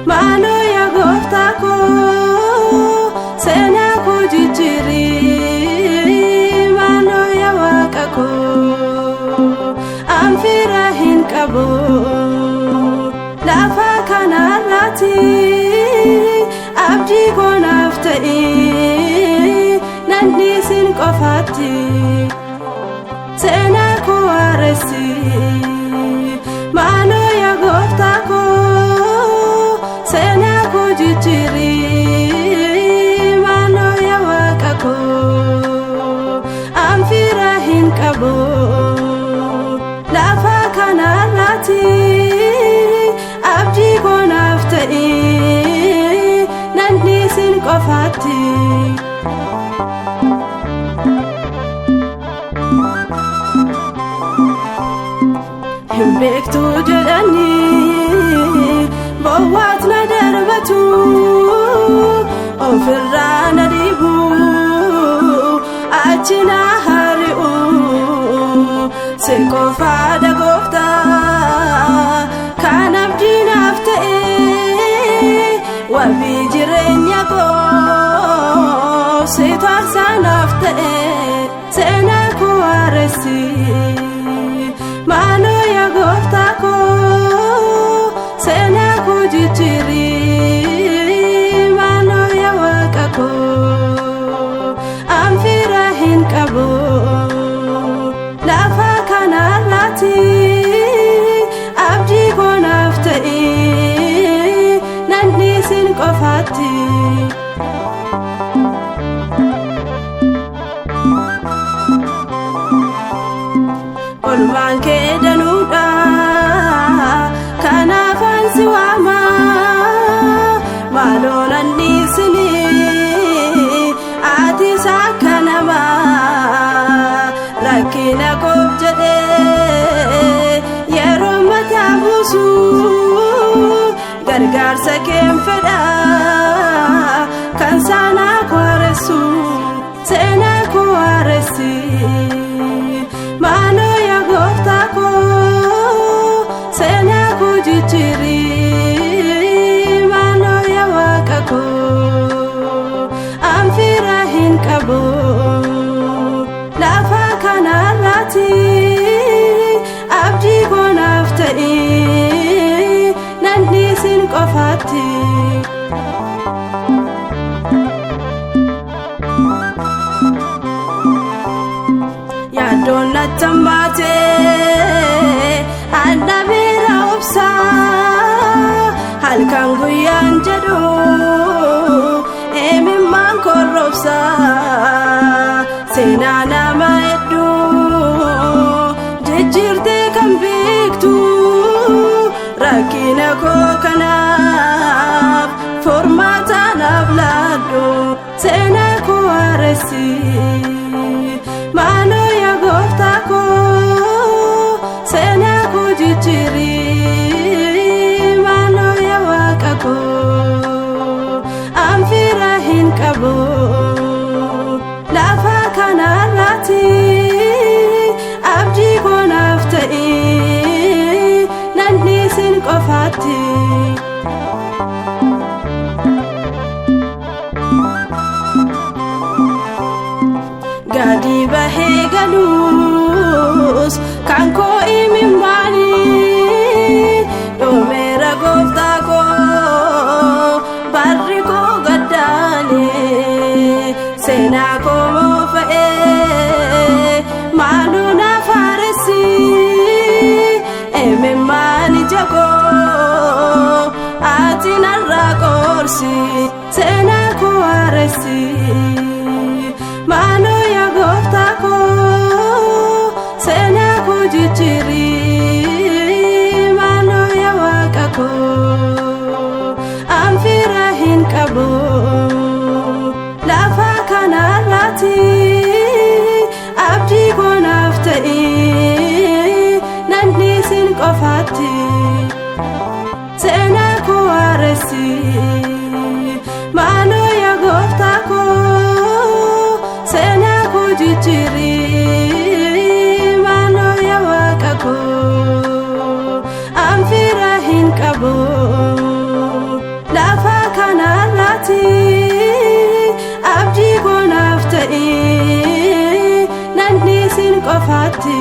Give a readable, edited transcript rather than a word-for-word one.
Mano ya goftako sena ko jijiri mano ya wakako amfirahin kabo lafa kanarati abdi konaftai nandisin qofati sena ko aresi mano ya goftako sena ko jijiri mano ya wakako amfirahin kabo lafa kanarati abdi konaftai nandisin qofati Himbektu jedhani bowwaat na darbatu ofirraa na dhiibu achi na hari'u si qofaadha gooftaa kan abdii naaf ta'e wabii jireenya koo si taarsaa naaf ta'e seenaa koo haaressi mano ya goftako sena ko jijiri mano ya wakako amfirahin kabo lafa kanarati abdi konaftai nandisin qofati Olmaan kee danuudha kanaafan si waama maaloo nanniisini ati saakka namaa rakkina koof jedhee yeroo mataa buusu gargaarsa keen fedha kan saanaa koo haaressu seenaa koo haaressi mano ya goftako sena ko jijiri mano ya wakako amfirahin kabo lafa kanarati abdi konaftai nandisin qofati Donna tambate anda bira obsa halkan guyan jadu emimman korobsa sena nama eddu jijirte kan beektu rakkina koo kanaaf formaata naaf laaddu sena koo haaressi mano ya goftako sena ko jijiri mano ya wakako amfirahin kabo lafa kanarati abdi konaftai nandisin qofati Gadi bahe galus kan ko imimbani domera goftako barri ko gaddane sena ko mofae malu na faresi ememani jago ati narra korsi sena ko aresi mano ya goftako faarsi maaloo yaa gooftaa koo seenaa koo jijjiiri maaloo yaa waaqa koo an fira hin qabu lafa kanarratti abdii koo naaf ta'e nan dhiisin qofaatti